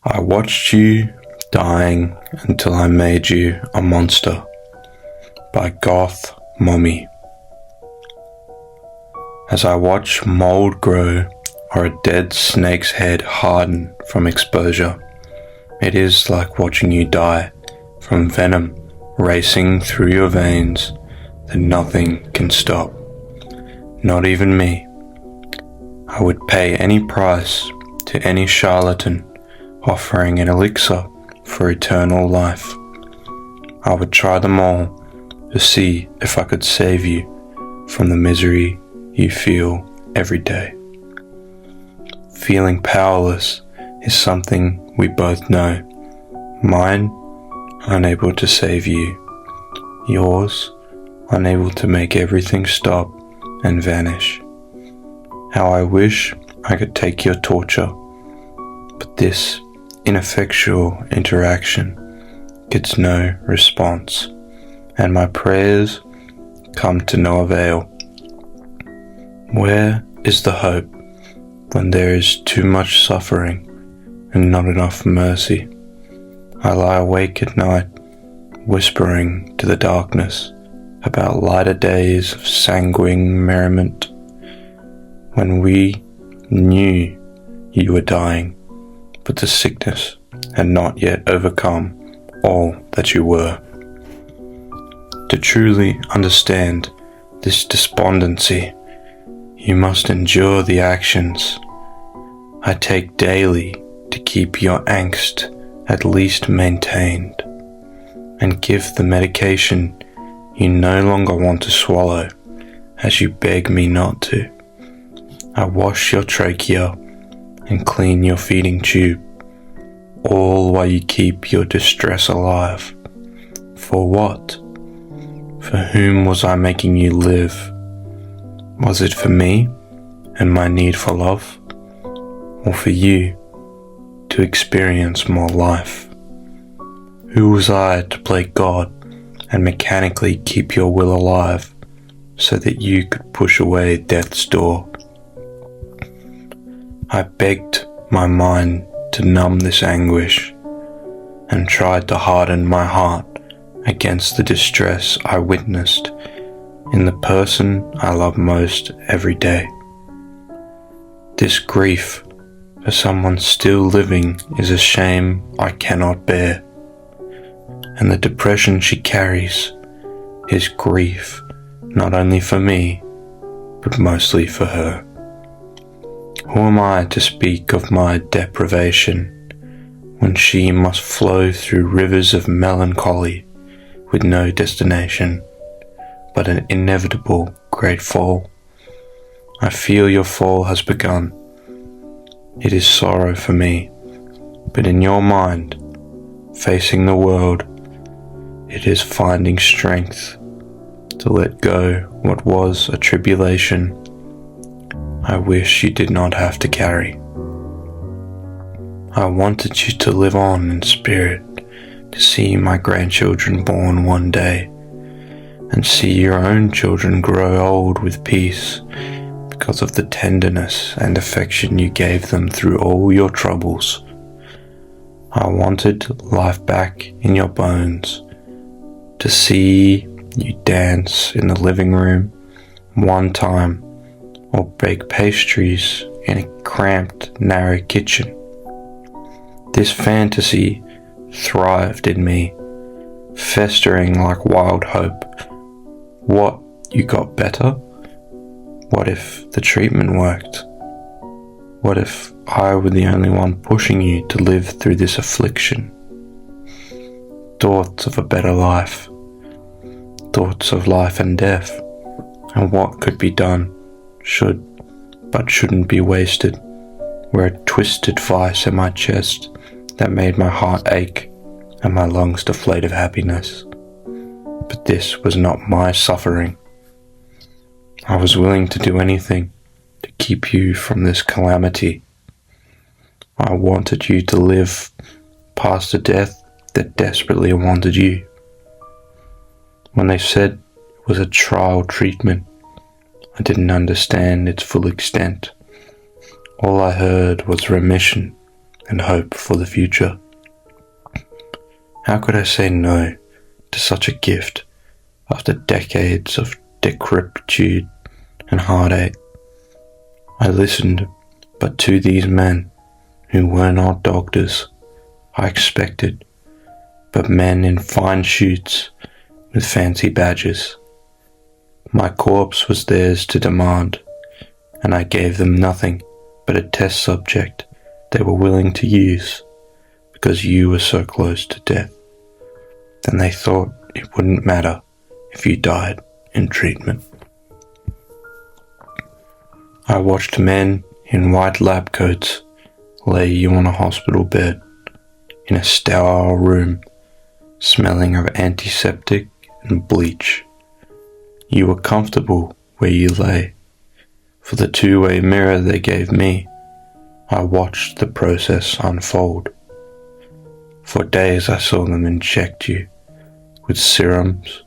I watched you dying until I made you a monster by Goth Mommy. As I watch mold grow or a dead snake's head harden from exposure, it is like watching you die from venom racing through your veins that nothing can stop, not even me. I would pay any price to any charlatan offering an elixir for eternal life. I would try them all to see if I could save you from the misery you feel every day. Feeling powerless is something we both know. Mine, unable to save you. Yours, unable to make everything stop and vanish. How I wish I could take your torture, but this ineffectual interaction gets no response, and my prayers come to no avail. Where is the hope when there is too much suffering and not enough mercy? I lie awake at night, whispering to the darkness about lighter days of sanguine merriment, when we knew you were dying, but the sickness had not yet overcome all that you were. To truly understand this despondency, you must endure the actions I take daily to keep your angst at least maintained, and give the medication you no longer want to swallow as you beg me not to. I wash your trachea and clean your feeding tube, all while you keep your distress alive. For what? For whom was I making you live? Was it for me and my need for love, or for you to experience more life? Who was I to play God and mechanically keep your will alive so that you could push away death's door? I begged my mind to numb this anguish and tried to harden my heart against the distress I witnessed in the person I love most every day. This grief for someone still living is a shame I cannot bear, and the depression she carries is grief not only for me, but mostly for her. Who am I to speak of my deprivation when she must flow through rivers of melancholy with no destination but an inevitable great fall? I feel your fall has begun. It is sorrow for me, but in your mind, facing the world, it is finding strength to let go what was a tribulation I wish you did not have to carry. I wanted you to live on in spirit, to see my grandchildren born one day, and see your own children grow old with peace because of the tenderness and affection you gave them through all your troubles. I wanted life back in your bones, to see you dance in the living room one time, or bake pastries in a cramped, narrow kitchen. This fantasy thrived in me, festering like wild hope. What, you got better? What if the treatment worked? What if I were the only one pushing you to live through this affliction? Thoughts of a better life, thoughts of life and death, and what could be done, but shouldn't be wasted, were a twisted vice in my chest that made my heart ache and my lungs deflate of happiness. But this was not my suffering. I was willing to do anything to keep you from this calamity. I wanted you to live past the death that desperately wanted you. When they said it was a trial treatment, I didn't understand its full extent. All I heard was remission and hope for the future. How could I say no to such a gift after decades of decrepitude and heartache? I listened, but to these men, who were not doctors, I expected, but men in fine suits with fancy badges. My corpse was theirs to demand, and I gave them nothing but a test subject they were willing to use because you were so close to death. Then they thought it wouldn't matter if you died in treatment. I watched men in white lab coats lay you on a hospital bed in a sterile room smelling of antiseptic and bleach. You were comfortable where you lay. For the two-way mirror they gave me, I watched the process unfold. For days I saw them inject you with serums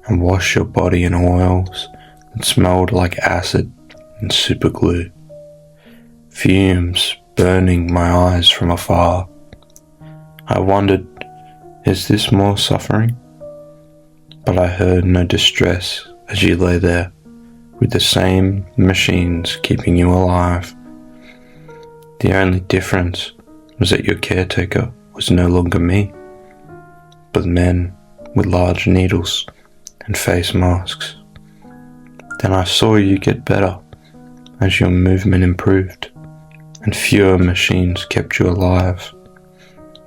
and wash your body in oils that smelled like acid and superglue. Fumes burning my eyes from afar. I wondered, is this more suffering? But I heard no distress as you lay there, with the same machines keeping you alive. The only difference was that your caretaker was no longer me, but men with large needles and face masks. Then I saw you get better as your movement improved, and fewer machines kept you alive.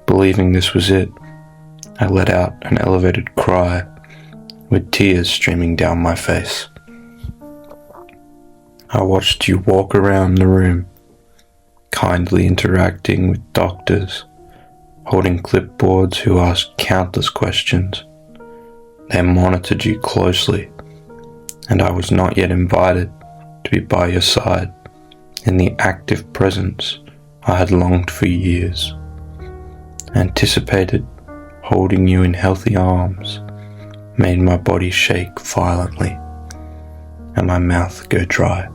Believing this was it, I let out an elevated cry with tears streaming down my face. I watched you walk around the room, kindly interacting with doctors, holding clipboards who asked countless questions. They monitored you closely, and I was not yet invited to be by your side in the active presence I had longed for years. Anticipated holding you in healthy arms made my body shake violently and my mouth go dry.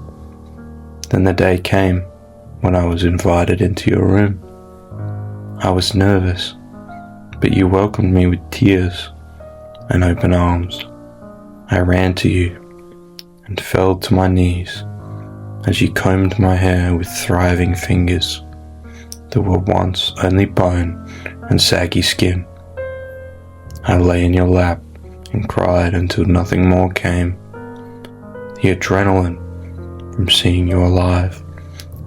Then the day came when I was invited into your room. I was nervous, but you welcomed me with tears and open arms. I ran to you and fell to my knees as you combed my hair with thriving fingers that were once only bone and saggy skin. I lay in your lap and cried until nothing more came. The adrenaline from seeing you alive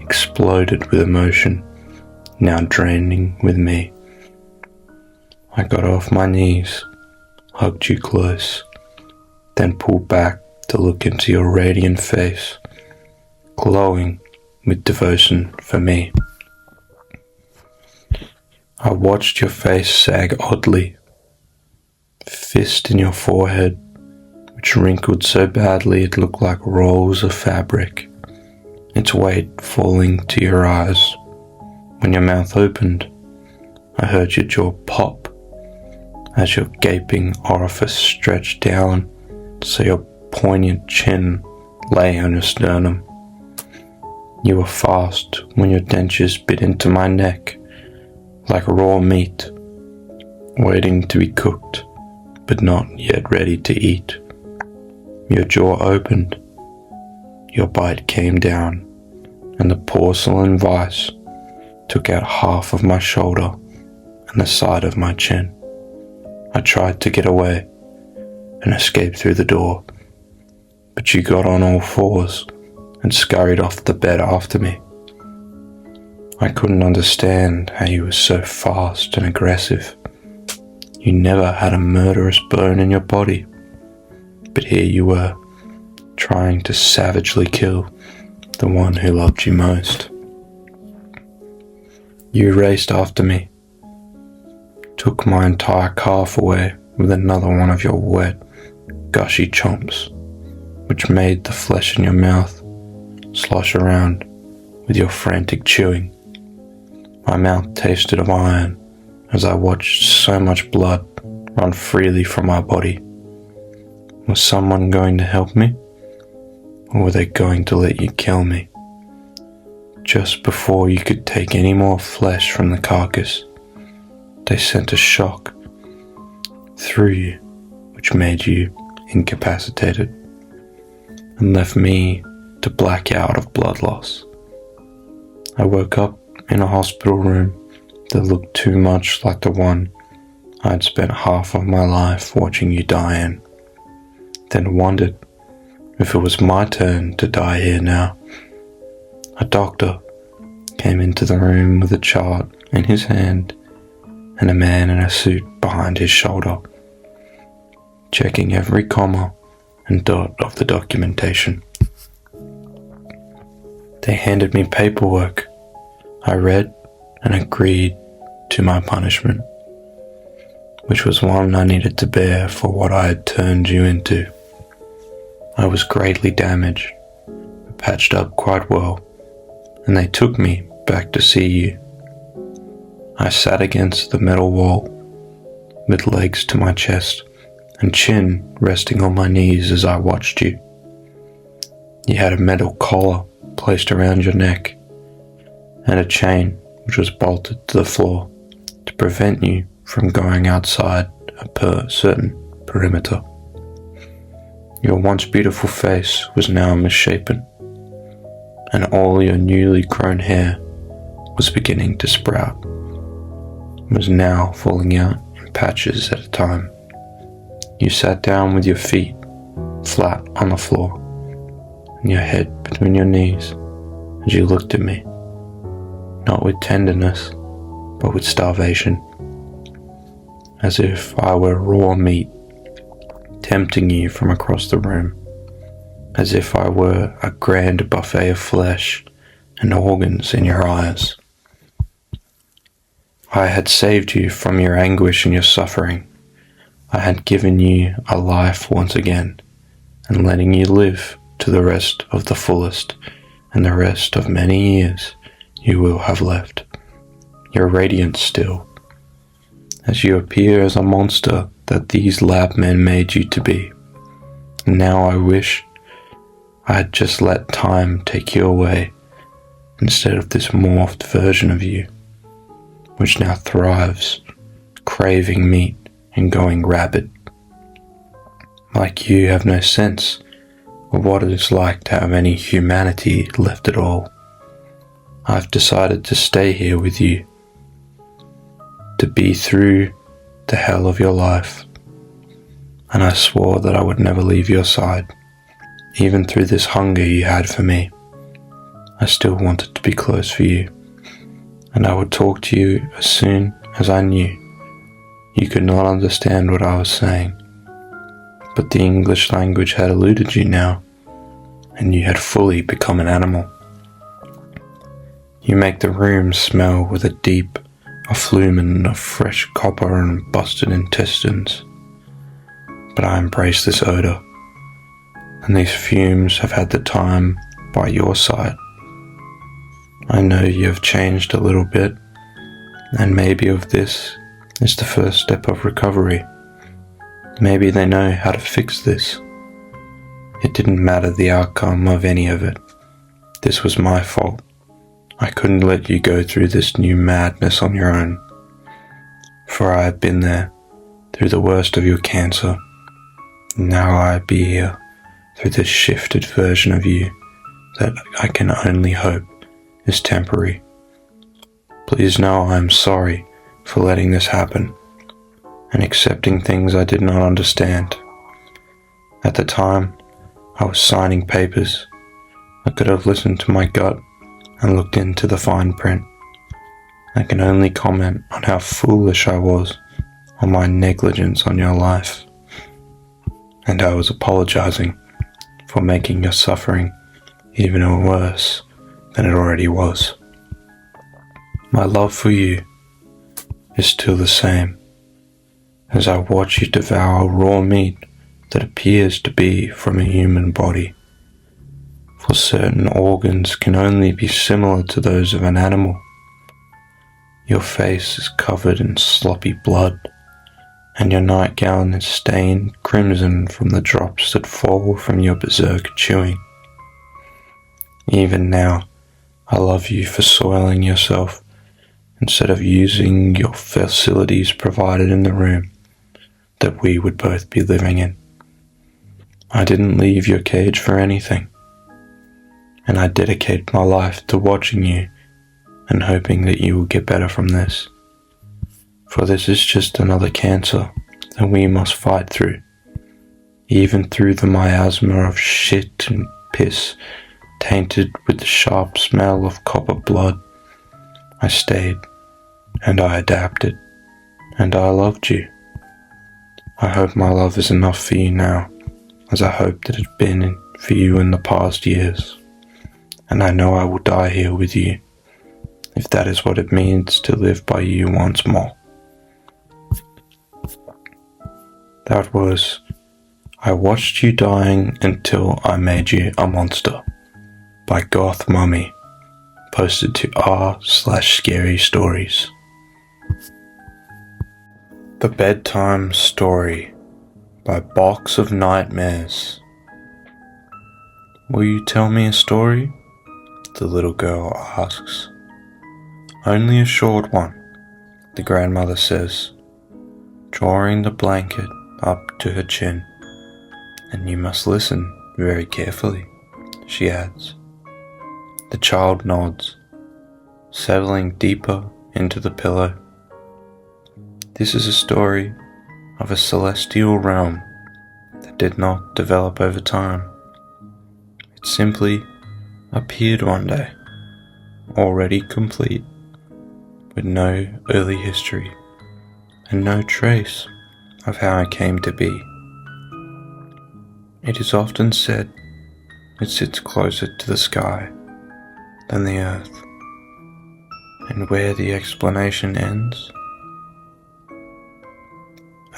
exploded with emotion, now draining with me. I got off my knees, hugged you close, then pulled back to look into your radiant face, glowing with devotion for me. I watched your face sag oddly, fist in your forehead, which wrinkled so badly it looked like rolls of fabric, its weight falling to your eyes. When your mouth opened, I heard your jaw pop as your gaping orifice stretched down so your poignant chin lay on your sternum. You were fast when your dentures bit into my neck like raw meat, waiting to be cooked but not yet ready to eat. Your jaw opened, your bite came down, and the porcelain vise took out half of my shoulder and the side of my chin. I tried to get away and escape through the door, but you got on all fours and scurried off the bed after me. I couldn't understand how you were so fast and aggressive. You never had a murderous bone in your body, but here you were, trying to savagely kill the one who loved you most. You raced after me, took my entire calf away with another one of your wet, gushy chomps, which made the flesh in your mouth slosh around with your frantic chewing. My mouth tasted of iron as I watched so much blood run freely from my body. Was someone going to help me, or were they going to let you kill me? Just before you could take any more flesh from the carcass, they sent a shock through you, which made you incapacitated and left me to black out of blood loss. I woke up in a hospital room that looked too much like the one I'd spent half of my life watching you die in, then wondered if it was my turn to die here now. A doctor came into the room with a chart in his hand and a man in a suit behind his shoulder, checking every comma and dot of the documentation. They handed me paperwork. I read and agreed to my punishment, which was one I needed to bear for what I had turned you into. I was greatly damaged, but patched up quite well, and they took me back to see you. I sat against the metal wall, with legs to my chest and chin resting on my knees as I watched you. You had a metal collar placed around your neck, and a chain which was bolted to the floor to prevent you from going outside a certain perimeter. Your once beautiful face was now misshapen, and all your newly grown hair was beginning to sprout. It was now falling out in patches at a time. You sat down with your feet flat on the floor and your head between your knees as you looked at me, not with tenderness, but with starvation, as if I were raw meat tempting you from across the room, as if I were a grand buffet of flesh and organs in your eyes. I had saved you from your anguish and your suffering. I had given you a life once again, and letting you live to the rest of the fullest and the rest of many years you will have left. Your radiance still, as you appear as a monster that these lab men made you to be. And now I wish I had just let time take you away instead of this morphed version of you, which now thrives, craving meat and going rabid. Like you have no sense of what it is like to have any humanity left at all. I've decided to stay here with you, to be through the hell of your life, and I swore that I would never leave your side, even through this hunger you had for me. I still wanted to be close for you, and I would talk to you as soon as I knew you could not understand what I was saying, but the English language had eluded you now, and you had fully become an animal. You make the room smell with a deep effluent of fresh copper and busted intestines, but I embrace this odor, and these fumes have had the time by your side. I know you have changed a little bit, and maybe of this is the first step of recovery. Maybe they know how to fix this. It didn't matter the outcome of any of it. This was my fault. I couldn't let you go through this new madness on your own, for I have been there through the worst of your cancer. Now I be here through this shifted version of you that I can only hope is temporary. Please know I am sorry for letting this happen and accepting things I did not understand. At the time, I was signing papers. I could have listened to my gut and looked into the fine print. I can only comment on how foolish I was on my negligence on your life. And I was apologizing for making your suffering even worse than it already was. My love for you is still the same, as I watch you devour raw meat that appears to be from a human body. For certain organs can only be similar to those of an animal. Your face is covered in sloppy blood, and your nightgown is stained crimson from the drops that fall from your berserk chewing. Even now, I love you for soiling yourself instead of using your facilities provided in the room that we would both be living in. I didn't leave your cage for anything, and I dedicate my life to watching you and hoping that you will get better from this. For this is just another cancer that we must fight through. Even through the miasma of shit and piss, tainted with the sharp smell of copper blood, I stayed, and I adapted, and I loved you. I hope my love is enough for you now, as I hoped it had been for you in the past years. And I know I will die here with you, if that is what it means to live by you once more. That was I Watched You Dying Until I Made You a Monster by Goth Mummy, posted to r/scarystories. The Bedtime Story by Box of Nightmares. Will you tell me a story? The little girl asks. Only a short one, the grandmother says, drawing the blanket up to her chin. And you must listen very carefully, she adds. The child nods, settling deeper into the pillow. This is a story of a celestial realm that did not develop over time. It simply appeared one day, already complete, with no early history and no trace of how it came to be. It is often said it sits closer to the sky than the earth, and where the explanation ends,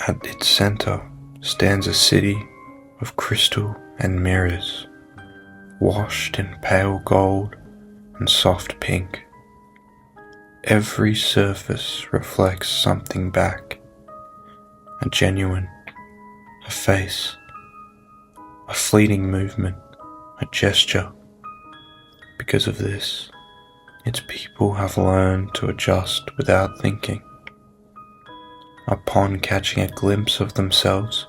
at its center stands a city of crystal and mirrors, washed in pale gold and soft pink. Every surface reflects something back, a genuine, a face, a fleeting movement, a gesture. Because of this, its people have learned to adjust without thinking. Upon catching a glimpse of themselves,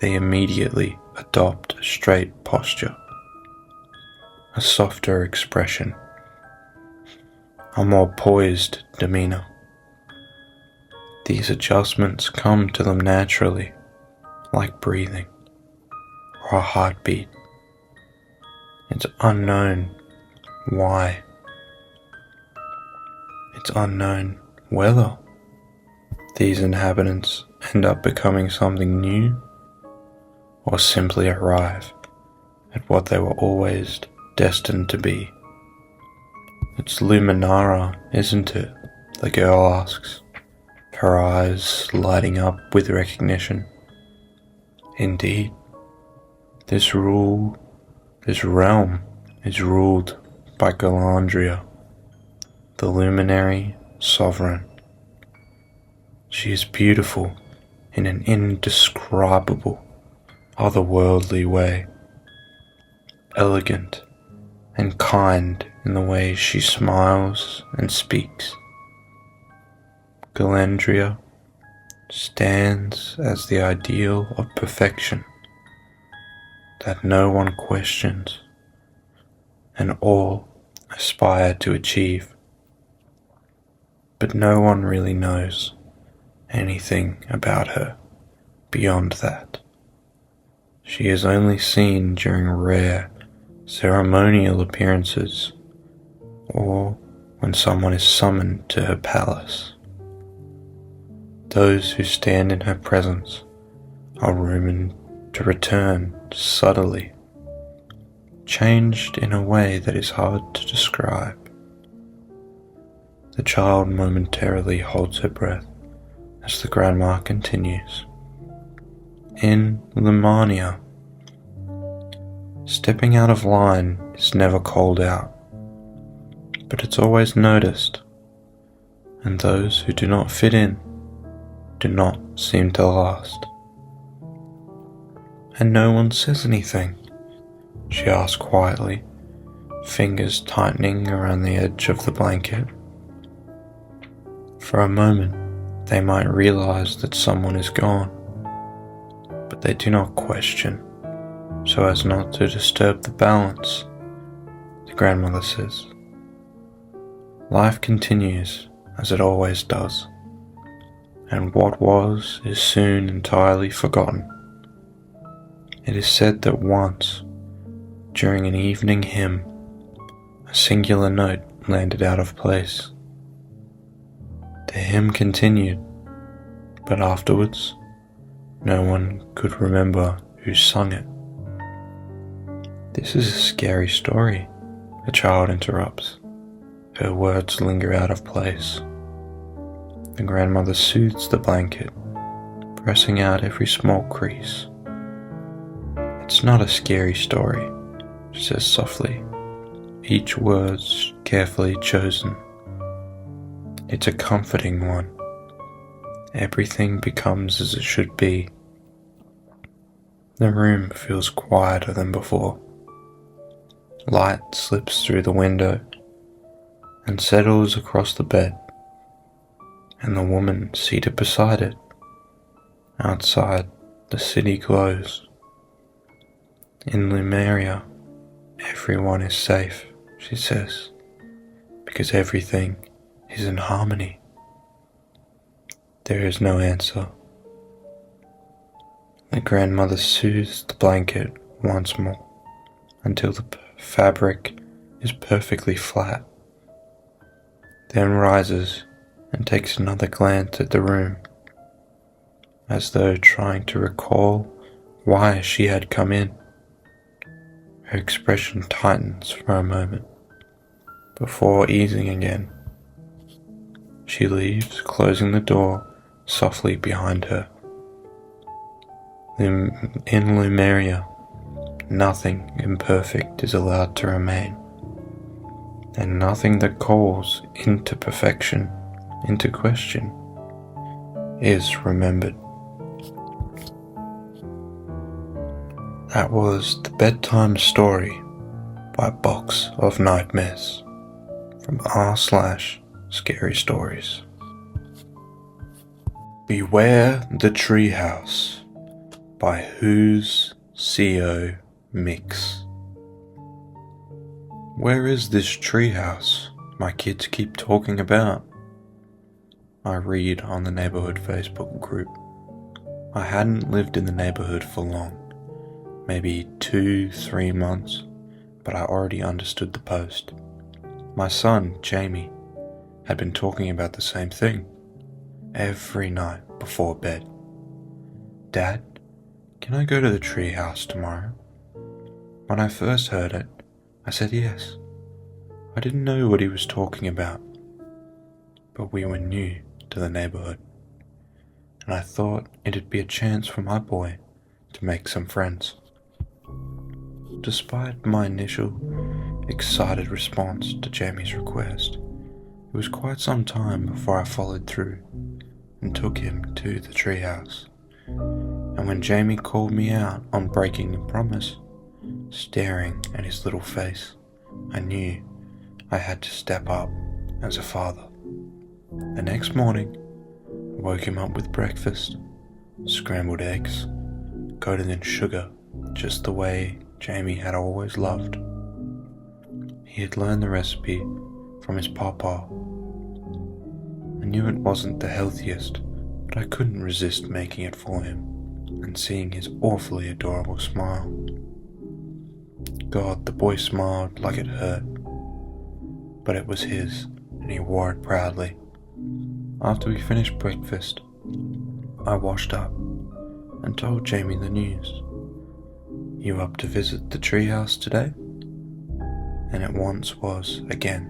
they immediately adopt a straight posture, a softer expression, a more poised demeanor. These adjustments come to them naturally, like breathing or a heartbeat. It's unknown why. It's unknown whether these inhabitants end up becoming something new or simply arrive at what they were always destined to be. It's Luminara, isn't it? The girl asks, her eyes lighting up with recognition. Indeed, this realm is ruled by Galandria, the luminary sovereign. She is beautiful in an indescribable, otherworldly way, elegant and kind in the way she smiles and speaks. Galandria stands as the ideal of perfection that no one questions and all aspire to achieve. But no one really knows anything about her beyond that. She is only seen during rare ceremonial appearances or when someone is summoned to her palace. Those who stand in her presence are rumored to return subtly, changed in a way that is hard to describe. The child momentarily holds her breath as the grandma continues. In Lumania, stepping out of line is never called out, but it's always noticed, and those who do not fit in do not seem to last. And no one says anything, she asks quietly, fingers tightening around the edge of the blanket. For a moment, they might realize that someone is gone, but they do not question, so as not to disturb the balance. The grandmother says, "Life continues as it always does, and what was is soon entirely forgotten." It is said that once, during an evening hymn, a singular note landed out of place. The hymn continued, but afterwards, no one could remember who sung it. "This is a scary story," a child interrupts. Her words linger out of place. The grandmother soothes the blanket, pressing out every small crease. "It's not a scary story," she says softly, each word carefully chosen. "It's a comforting one. Everything becomes as it should be." The room feels quieter than before. Light slips through the window and settles across the bed, and the woman seated beside it. Outside, the city glows. In Lumeria, everyone is safe, she says, because everything is in harmony. There is no answer. The grandmother soothes the blanket once more until the fabric is perfectly flat, then rises and takes another glance at the room, as though trying to recall why she had come in. Her expression tightens for a moment, before easing again. She leaves, closing the door softly behind her. In Lumeria, nothing imperfect is allowed to remain, and nothing that calls into perfection into question is remembered. That was The Bedtime Story by Box of Nightmares from r/scarystories. Beware the Treehouse by Who's CO Mix. Where is this treehouse my kids keep talking about? I read on the neighborhood Facebook group. I hadn't lived in the neighborhood for long, maybe 2-3 months, but I already understood the post. My son, Jamie, had been talking about the same thing every night before bed. "Dad, can I go to the treehouse tomorrow?" When I first heard it, I said yes. I didn't know what he was talking about, but we were new to the neighborhood, and I thought it'd be a chance for my boy to make some friends. Despite my initial excited response to Jamie's request, it was quite some time before I followed through and took him to the treehouse. And when Jamie called me out on breaking the promise, staring at his little face, I knew I had to step up as a father. The next morning, I woke him up with breakfast, scrambled eggs, coated in sugar, just the way Jamie had always loved. He had learned the recipe from his papa. I knew it wasn't the healthiest, but I couldn't resist making it for him and seeing his awfully adorable smile. God, the boy smiled like it hurt, but it was his, and he wore it proudly. After we finished breakfast, I washed up and told Jamie the news. "You up to visit the treehouse today?" And it once was again,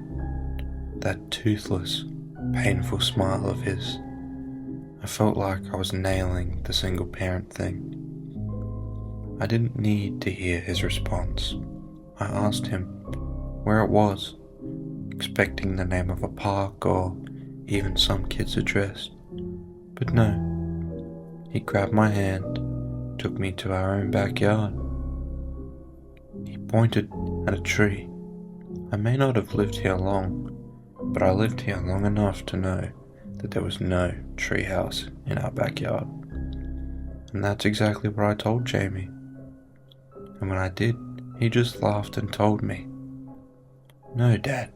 that toothless, painful smile of his. I felt like I was nailing the single parent thing. I didn't need to hear his response. I asked him where it was, expecting the name of a park or even some kid's address. But no, he grabbed my hand, took me to our own backyard. He pointed at a tree I may not have lived here long, but I lived here long enough to know that there was no treehouse in our backyard. And that's exactly what I told Jamie. And when I did, he just laughed and told me, "No, Dad,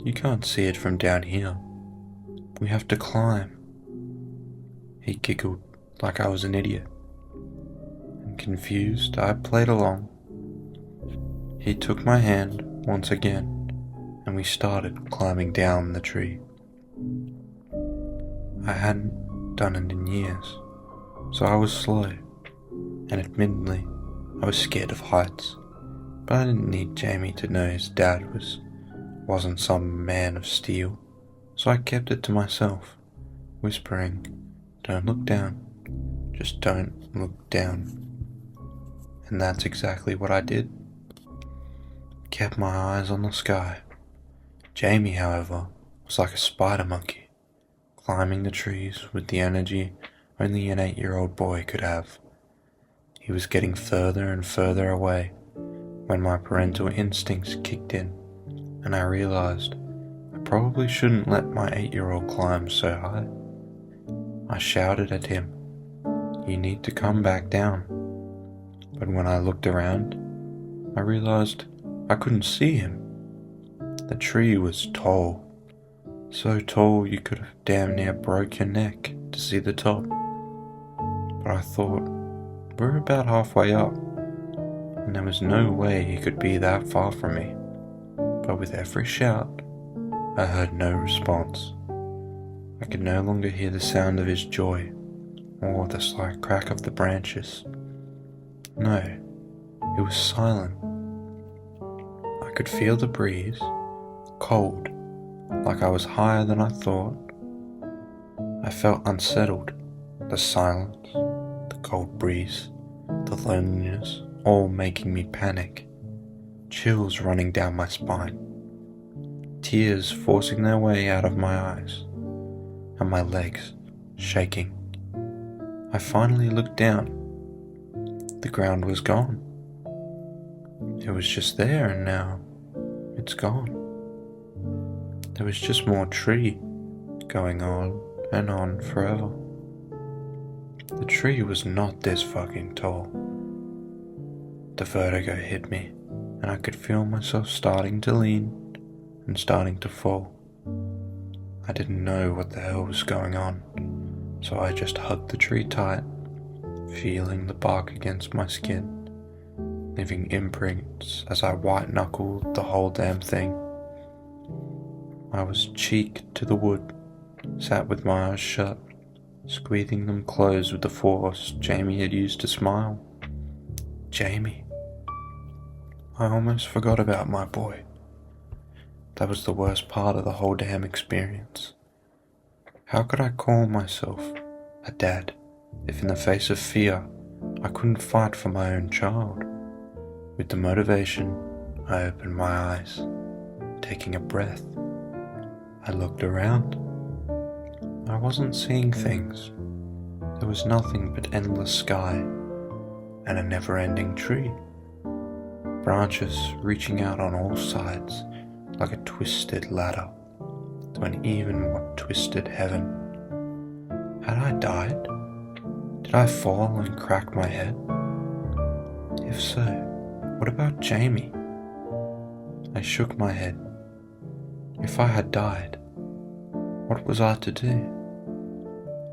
you can't see it from down here. We have to climb." He giggled like I was an idiot. And confused, I played along. He took my hand once again, and we started climbing down the tree. I hadn't done it in years, so I was slow, and admittedly, I was scared of heights, but I didn't need Jamie to know his dad wasn't some man of steel, so I kept it to myself, whispering, "Don't look down, just don't look down." And that's exactly what I did. Kept my eyes on the sky. Jamie, however, was like a spider monkey, climbing the trees with the energy only an 8-year-old boy could have. He was getting further and further away when my parental instincts kicked in, and I realized I probably shouldn't let my 8-year-old climb so high. I shouted at him, "You need to come back down." But when I looked around, I realized I couldn't see him. The tree was tall, so tall you could have damn near broke your neck to see the top. But I thought, we're about halfway up, and there was no way he could be that far from me. But with every shout, I heard no response. I could no longer hear the sound of his joy, or the slight crack of the branches. No, it was silent. I could feel the breeze, cold, like I was higher than I thought. I felt unsettled, the silence, the cold breeze, the loneliness, all making me panic, chills running down my spine, tears forcing their way out of my eyes, and my legs shaking. I finally looked down. The ground was gone. It was just there, and now it's gone. There was just more tree going on and on forever. The tree was not this fucking tall. The vertigo hit me, and I could feel myself starting to lean and starting to fall. I didn't know what the hell was going on, so I just hugged the tree tight, feeling the bark against my skin, leaving imprints as I white-knuckled the whole damn thing. I was cheek to the wood, sat with my eyes shut, squeezing them closed with the force Jamie had used to smile. Jamie. I almost forgot about my boy. That was the worst part of the whole damn experience. How could I call myself a dad if in the face of fear I couldn't fight for my own child? With the motivation, I opened my eyes, taking a breath. I looked around. I wasn't seeing things. There was nothing but endless sky and a never-ending tree. Branches reaching out on all sides like a twisted ladder to an even more twisted heaven. Had I died? Did I fall and crack my head? If so, what about Jamie? I shook my head. If I had died, what was I to do?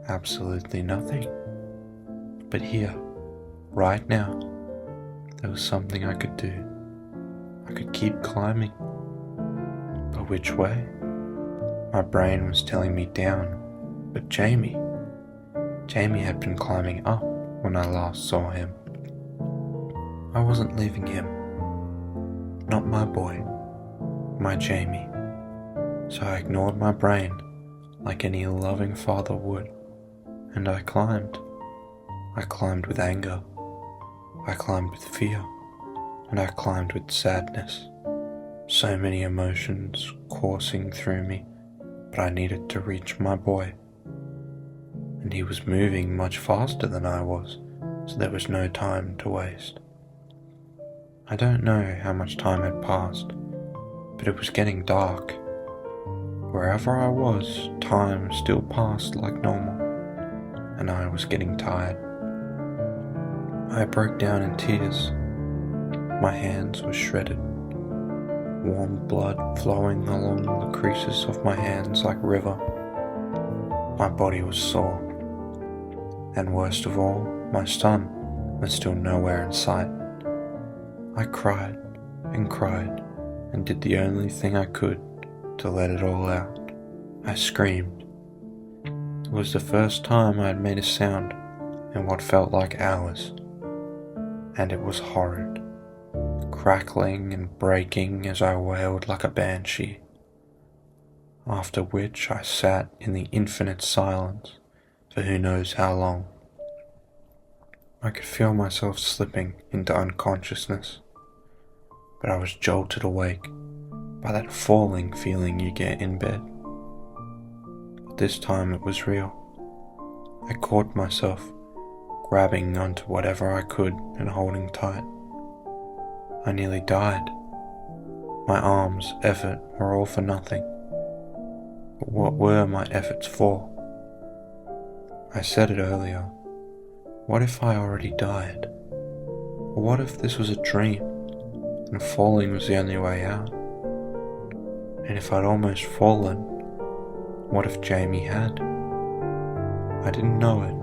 Absolutely nothing. But here, right now, there was something I could do. I could keep climbing. But which way? My brain was telling me down, but Jamie had been climbing up when I last saw him. I wasn't leaving him. Not my boy, my Jamie. So I ignored my brain like any loving father would, and I climbed. I climbed with anger. I climbed with fear, and I climbed with sadness. So many emotions coursing through me, but I needed to reach my boy. And he was moving much faster than I was, so there was no time to waste. I don't know how much time had passed, but it was getting dark. Wherever I was, time still passed like normal, and I was getting tired. I broke down in tears. My hands were shredded, warm blood flowing along the creases of my hands like a river. My body was sore, and worst of all, my son was still nowhere in sight. I cried and did the only thing I could to let it all out. I screamed. It was the first time I had made a sound in what felt like hours, and it was horrid, crackling and breaking as I wailed like a banshee, after which I sat in the infinite silence for who knows how long. I could feel myself slipping into unconsciousness, but I was jolted awake by that falling feeling you get in bed. But this time it was real. I caught myself grabbing onto whatever I could and holding tight. I nearly died. My arms' effort were all for nothing. But what were my efforts for? I said it earlier. What if I already died? Or what if this was a dream and falling was the only way out? And if I'd almost fallen, what if Jamie had? I didn't know it,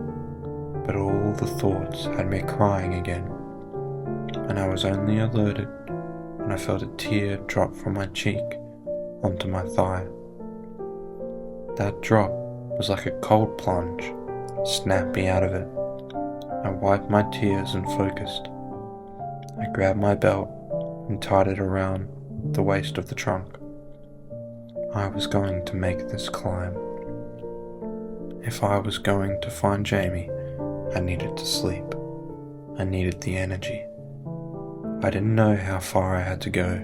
but all the thoughts had me crying again, and I was only alerted when I felt a tear drop from my cheek onto my thigh. That drop was like a cold plunge, snapped me out of it. I wiped my tears and focused. I grabbed my belt and tied it around the waist of the trunk. I was going to make this climb. If I was going to find Jamie, I needed to sleep. I needed the energy. I didn't know how far I had to go,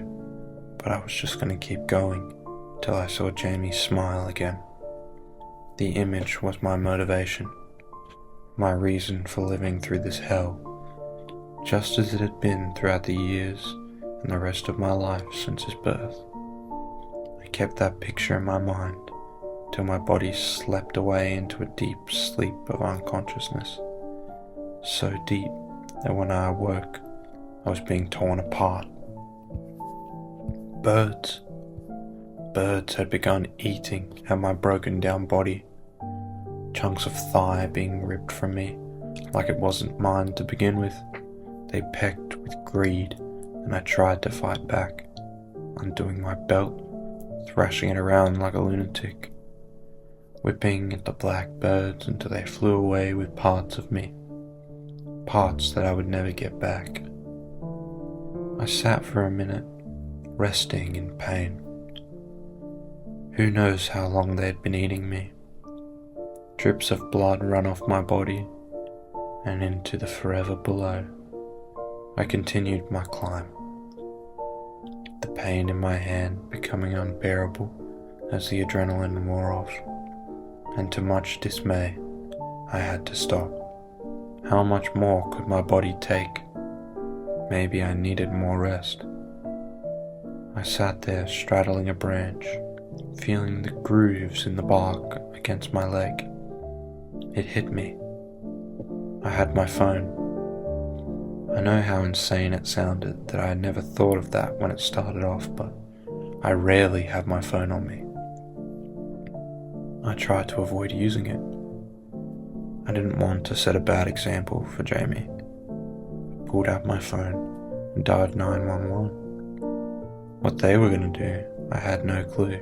but I was just going to keep going till I saw Jamie smile again. The image was my motivation, my reason for living through this hell, just as it had been throughout the years and the rest of my life since his birth. I kept that picture in my mind till my body slept away into a deep sleep of unconsciousness, so deep that when I awoke, I was being torn apart. Birds had begun eating at my broken down body, chunks of thigh being ripped from me like it wasn't mine to begin with. They pecked with greed, and I tried to fight back, undoing my belt, thrashing it around like a lunatic, whipping at the black birds until they flew away with parts of me, parts that I would never get back. I sat for a minute, resting in pain. Who knows how long they had been eating me. Drips of blood run off my body and into the forever below. I continued my climb, the pain in my hand becoming unbearable as the adrenaline wore off, and to much dismay, I had to stop. How much more could my body take? Maybe I needed more rest. I sat there straddling a branch, feeling the grooves in the bark against my leg. It hit me. I had my phone. I know how insane it sounded that I had never thought of that when it started off, but I rarely have my phone on me. I tried to avoid using it. I didn't want to set a bad example for Jamie. I pulled out my phone and dialed 911. What they were going to do, I had no clue,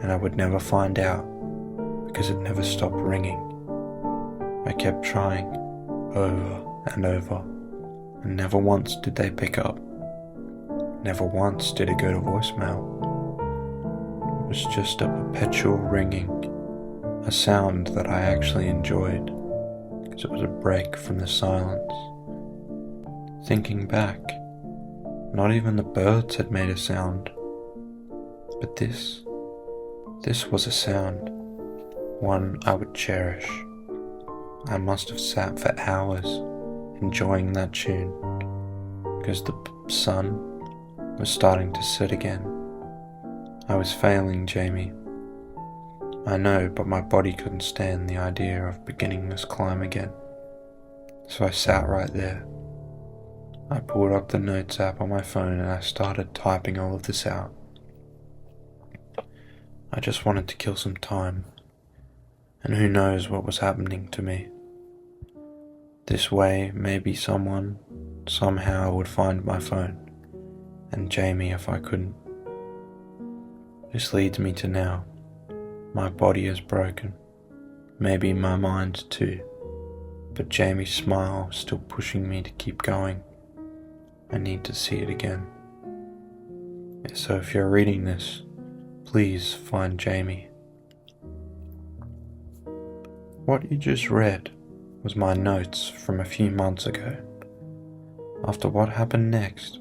and I would never find out because it never stopped ringing. I kept trying over and over, and never once did they pick up. Never once did it go to voicemail. It was just a perpetual ringing, a sound that I actually enjoyed because it was a break from the silence. Thinking back, not even the birds had made a sound, but this was a sound, one I would cherish. I must have sat for hours enjoying that tune because the sun was starting to set again I was failing, Jamie. I know, but my body couldn't stand the idea of beginning this climb again. So I sat right there. I pulled up the notes app on my phone and I started typing all of this out. I just wanted to kill some time, and who knows what was happening to me. This way, maybe someone, somehow would find my phone, and Jamie if I couldn't. This leads me to now. My body is broken, maybe my mind too, but Jamie's smile is still pushing me to keep going. I need to see it again. So if you're reading this, please find Jamie. What you just read was my notes from a few months ago. After what happened next,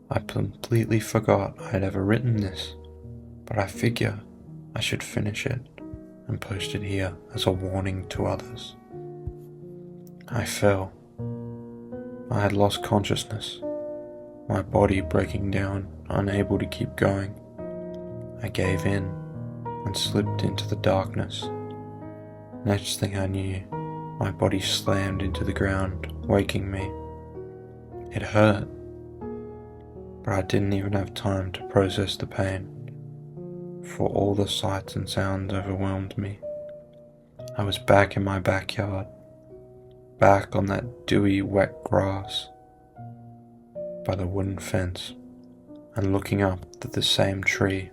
I completely forgot I had ever written this, but I figure I should finish it and post it here as a warning to others. I fell. I had lost consciousness, my body breaking down, unable to keep going. I gave in and slipped into the darkness. Next thing I knew, my body slammed into the ground, waking me. It hurt, but I didn't even have time to process the pain, for all the sights and sounds overwhelmed me. I was back in my backyard, back on that dewy, wet grass by the wooden fence, and looking up at the same tree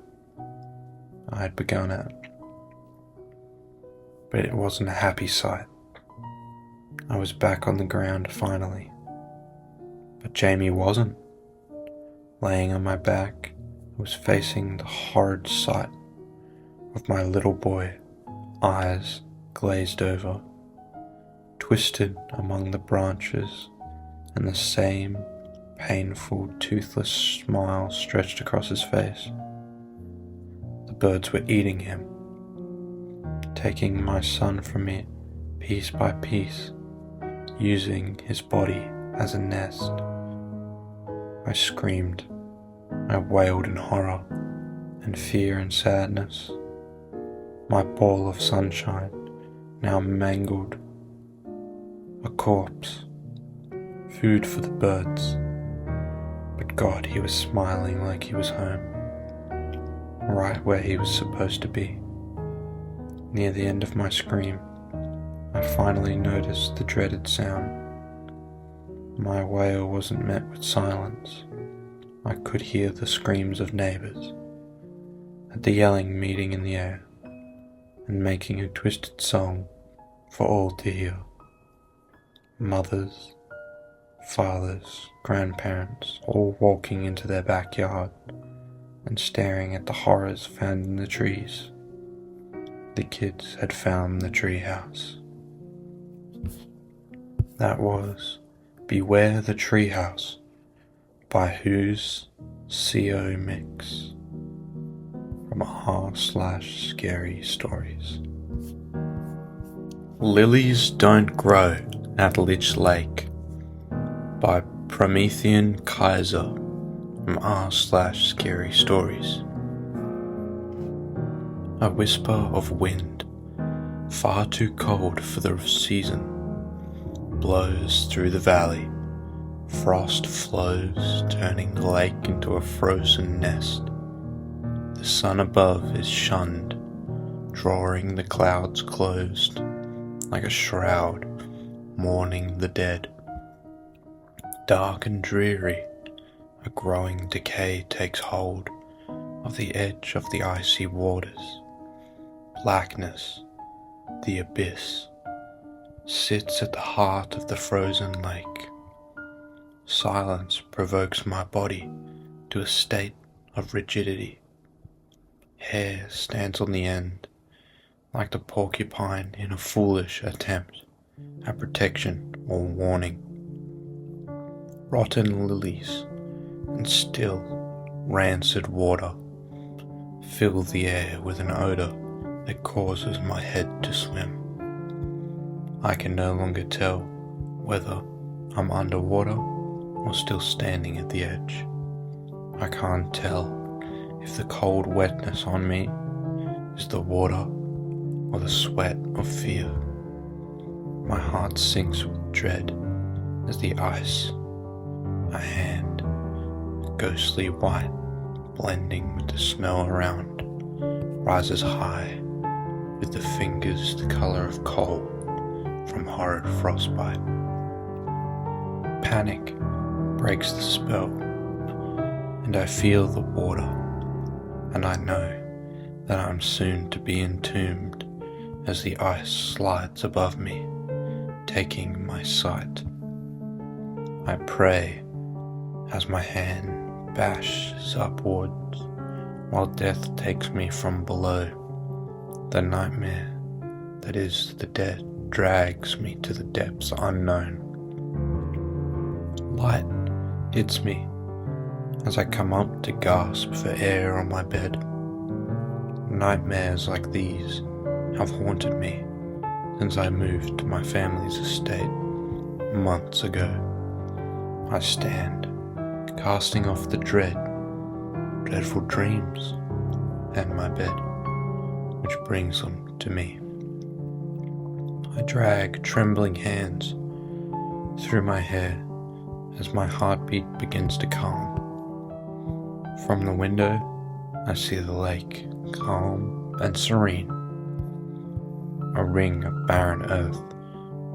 I had begun at. But it wasn't a happy sight. I was back on the ground finally, but Jamie wasn't. Laying on my back, I was facing the horrid sight of my little boy, eyes glazed over, twisted among the branches, and the same painful, toothless smile stretched across his face. The birds were eating him, taking my son from me piece by piece, using his body as a nest. I screamed. I wailed in horror and fear and sadness. My ball of sunshine, now mangled, a corpse, food for the birds. But God, he was smiling like he was home, right where he was supposed to be. Near the end of my scream, I finally noticed the dreaded sound. My wail wasn't met with silence. I could hear the screams of neighbors, and the yelling meeting in the air, and making a twisted song for all to hear. Mothers, fathers, grandparents, all walking into their backyard and staring at the horrors found in the trees. The kids had found the treehouse. That was Beware the Treehouse by Who's CO Mix from r/scarystories. Lilies Don't Grow at Lich Lake by Promethean Kaiser from r/scarystories. A whisper of wind, far too cold for the season, blows through the valley. Frost flows, turning the lake into a frozen nest. The sun above is shunned, drawing the clouds closed, like a shroud, mourning the dead. Dark and dreary, a growing decay takes hold of the edge of the icy waters. Blackness, the abyss, sits at the heart of the frozen lake. Silence provokes my body to a state of rigidity. Hair stands on the end, like the porcupine in a foolish attempt at protection or warning. Rotten lilies and still, rancid water fill the air with an odor that causes my head to swim. I can no longer tell whether I'm underwater or still standing at the edge. I can't tell if the cold wetness on me is the water or the sweat of fear. My heart sinks with dread as the ice, a hand, ghostly white, blending with the snow around, rises high with the fingers the colour of coal from horrid frostbite. Panic breaks the spell, and I feel the water, and I know that I am soon to be entombed as the ice slides above me, taking my sight. I pray as my hand bashes upwards, while death takes me from below. The nightmare that is the dead drags me to the depths unknown. Light hits me as I come up to gasp for air on my bed. Nightmares like these have haunted me since I moved to my family's estate months ago. I stand, casting off the dreadful dreams, and my bed, which brings them to me. I drag trembling hands through my hair as my heartbeat begins to calm. From the window, I see the lake, calm and serene. A ring of barren earth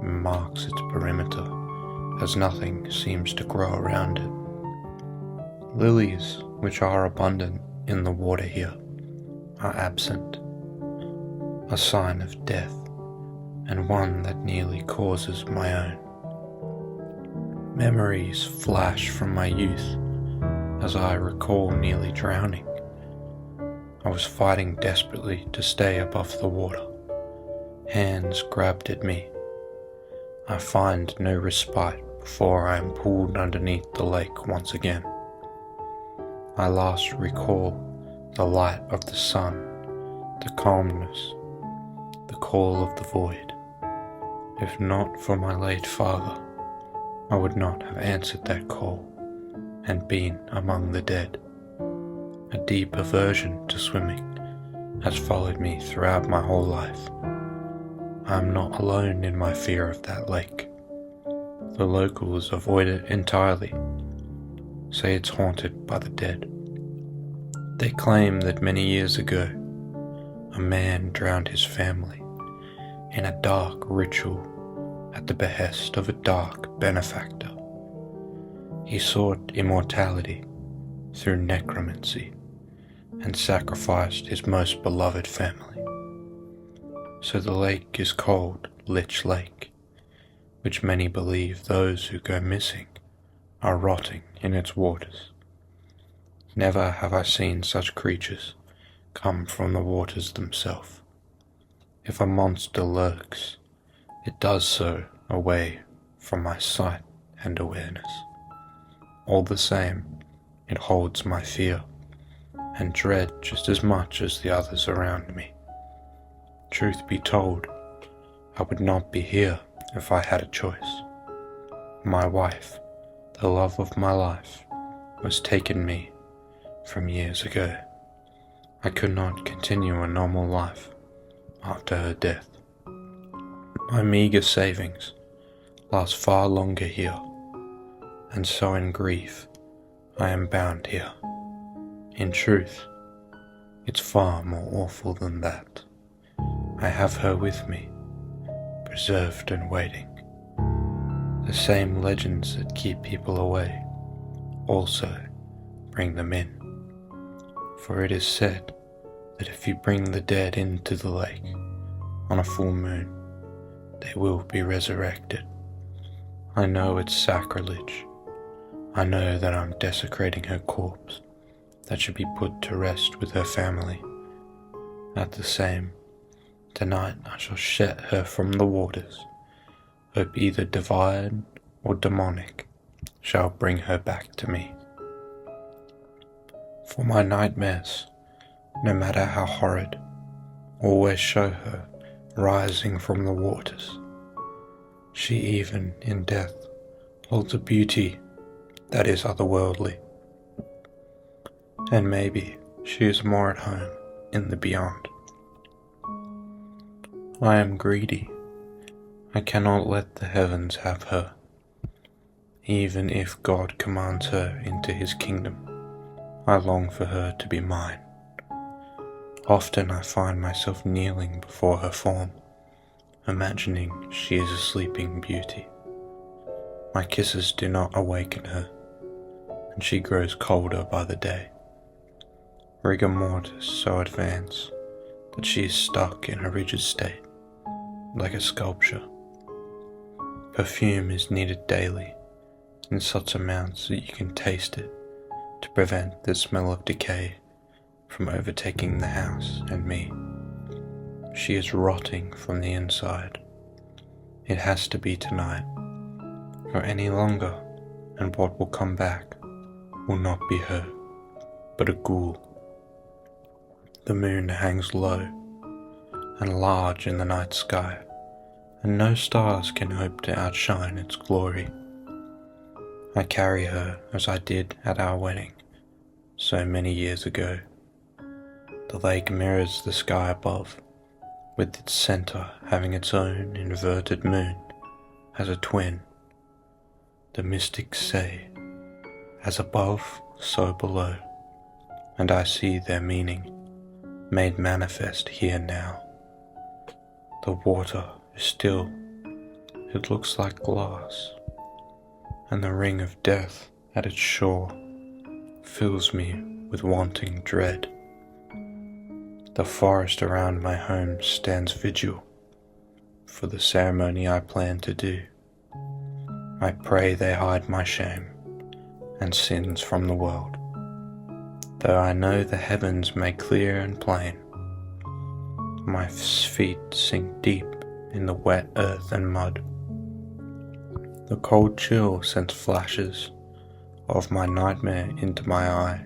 marks its perimeter as nothing seems to grow around it. Lilies, which are abundant in the water here, are absent, a sign of death, and one that nearly causes my own. Memories flash from my youth as I recall nearly drowning. I was fighting desperately to stay above the water. Hands grabbed at me. I find no respite before I am pulled underneath the lake once again. I last recall the light of the sun, the calmness, the call of the void. If not for my late father, I would not have answered that call and been among the dead. A deep aversion to swimming has followed me throughout my whole life. I am not alone in my fear of that lake. The locals avoid it entirely, say it's haunted by the dead. They claim that many years ago, a man drowned his family in a dark ritual at the behest of a dark benefactor. He sought immortality through necromancy and sacrificed his most beloved family. So the lake is called Lich Lake, which many believe those who go missing are rotting in its waters. Never have I seen such creatures come from the waters themselves. If a monster lurks, it does so away from my sight and awareness. All the same, it holds my fear and dread just as much as the others around me. Truth be told, I would not be here if I had a choice. My wife, the love of my life, was taken me from years ago. I could not continue a normal life after her death. My meagre savings last far longer here, and so in grief I am bound here. In truth, it's far more awful than that. I have her with me, preserved and waiting. The same legends that keep people away also bring them in. For it is said that if you bring the dead into the lake on a full moon, they will be resurrected. I know it's sacrilege. I know that I'm desecrating her corpse that should be put to rest with her family. At the same, tonight I shall shed her from the waters. Hope either divine or demonic shall bring her back to me. For my nightmares, no matter how horrid, always show her rising from the waters. She even in death holds a beauty that is otherworldly. And maybe she is more at home in the beyond. I am greedy. I cannot let the heavens have her. Even if God commands her into his kingdom, I long for her to be mine. Often I find myself kneeling before her form, imagining she is a sleeping beauty. My kisses do not awaken her, and she grows colder by the day. Rigor mortis so advanced that she is stuck in a rigid state, like a sculpture. Perfume is needed daily, in such amounts that you can taste it, to prevent the smell of decay from overtaking the house and me. She is rotting from the inside. It has to be tonight, or any longer, and what will come back will not be her, but a ghoul. The moon hangs low and large in the night sky, and no stars can hope to outshine its glory. I carry her as I did at our wedding, so many years ago. The lake mirrors the sky above, with its center having its own inverted moon as a twin. The mystics say, as above, so below, and I see their meaning, made manifest here now. The water is still, it looks like glass, and the ring of death at its shore fills me with wanting dread. The forest around my home stands vigil for the ceremony I plan to do. I pray they hide my shame and sins from the world, though I know the heavens make clear and plain. My feet sink deep in the wet earth and mud. The cold chill sends flashes of my nightmare into my eye.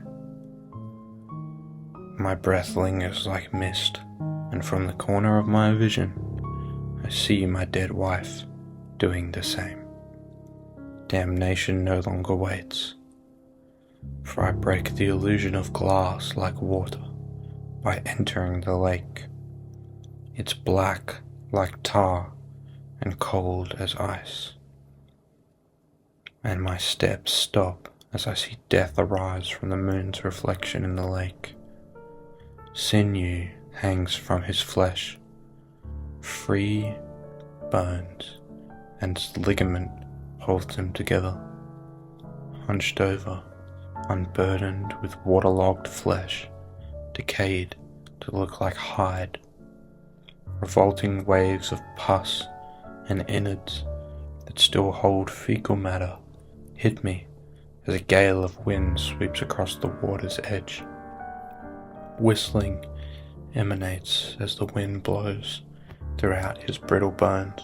My breath lingers like mist, and from the corner of my vision, I see my dead wife doing the same. Damnation no longer waits, for I break the illusion of glass like water by entering the lake. It's black like tar and cold as ice, and my steps stop as I see death arise from the moon's reflection in the lake. Sinew hangs from his flesh, free bones and ligament holds them together. Hunched over, unburdened with waterlogged flesh, decayed to look like hide. Revolting waves of pus and innards that still hold fecal matter hit me as a gale of wind sweeps across the water's edge. Whistling emanates as the wind blows throughout his brittle bones,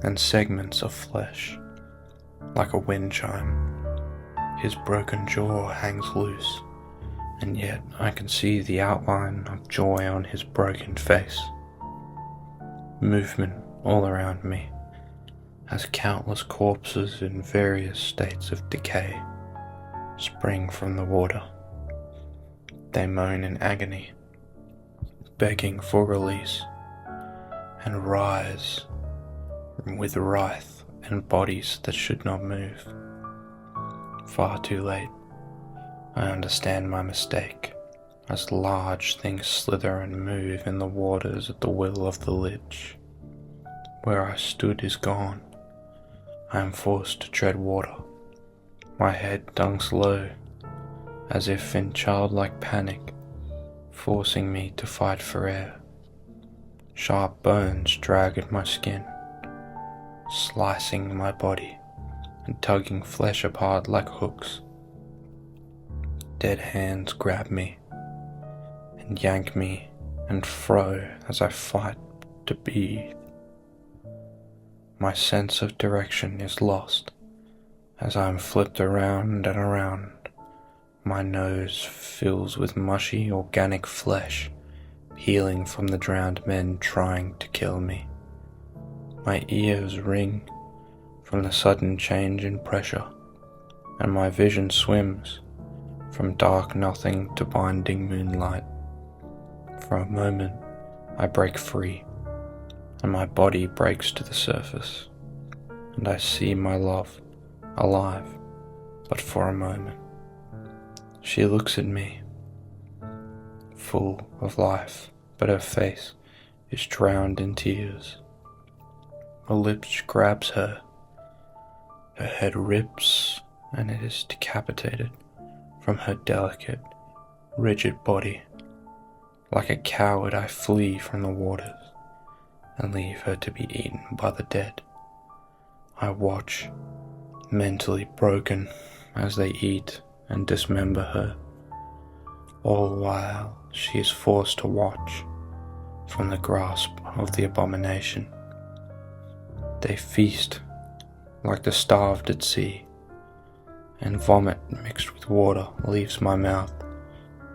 and segments of flesh, like a wind chime. His broken jaw hangs loose, and yet I can see the outline of joy on his broken face. Movement all around me, as countless corpses in various states of decay spring from the water. They moan in agony, begging for release, and rise with writhe and bodies that should not move. Far too late, I understand my mistake, as large things slither and move in the waters at the will of the lich. Where I stood is gone. I am forced to tread water. My head dunks low, as if in childlike panic, forcing me to fight for air. Sharp bones drag at my skin, slicing my body and tugging flesh apart like hooks. Dead hands grab me and yank me and fro as I fight to breathe. My sense of direction is lost as I am flipped around and around. My nose fills with mushy organic flesh, peeling from the drowned men trying to kill me. My ears ring from the sudden change in pressure, and my vision swims from dark nothing to binding moonlight. For a moment I break free, and my body breaks to the surface, and I see my love alive, but for a moment. She looks at me, full of life, but her face is drowned in tears. A lips grabs her head rips, and it is decapitated from her delicate, rigid body. Like a coward I flee from the waters, and leave her to be eaten by the dead. I watch, mentally broken, as they eat and dismember her, all while she is forced to watch from the grasp of the abomination. They feast like the starved at sea, and vomit mixed with water leaves my mouth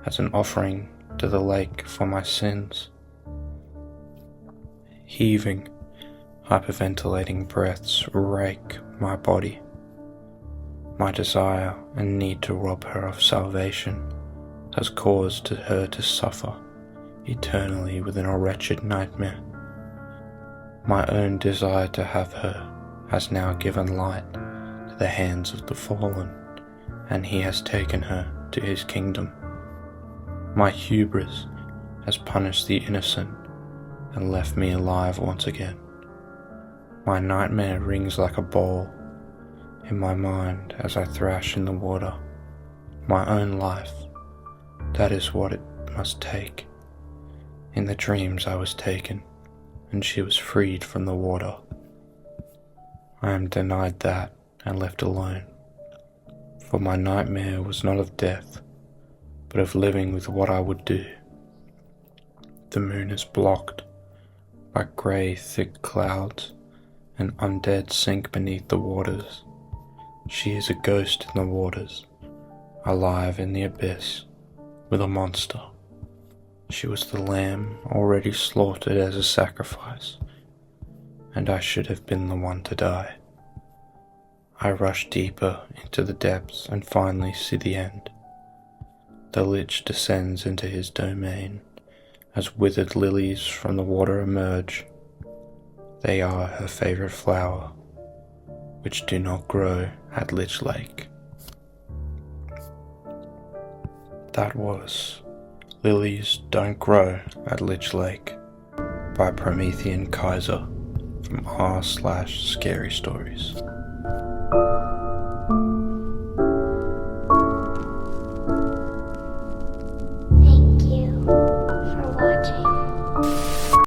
as an offering to the lake for my sins. Heaving, hyperventilating breaths rake my body. My desire and need to rob her of salvation has caused her to suffer eternally within a wretched nightmare. My own desire to have her has now given light to the hands of the fallen, and he has taken her to his kingdom. My hubris has punished the innocent and left me alive once again. My nightmare rings like a ball in my mind as I thrash in the water. My own life, that is what it must take. In the dreams I was taken, and she was freed from the water. I am denied that and left alone, for my nightmare was not of death, but of living with what I would do. The moon is blocked by grey thick clouds, and undead sink beneath the waters. She is a ghost in the waters, alive in the abyss, with a monster. She was the lamb already slaughtered as a sacrifice, and I should have been the one to die. I rush deeper into the depths and finally see the end. The lich descends into his domain as withered lilies from the water emerge. They are her favorite flower, which do not grow at Lich Lake. That was Lilies Don't Grow at Lich Lake by Promethean Kaiser from r/scarystories.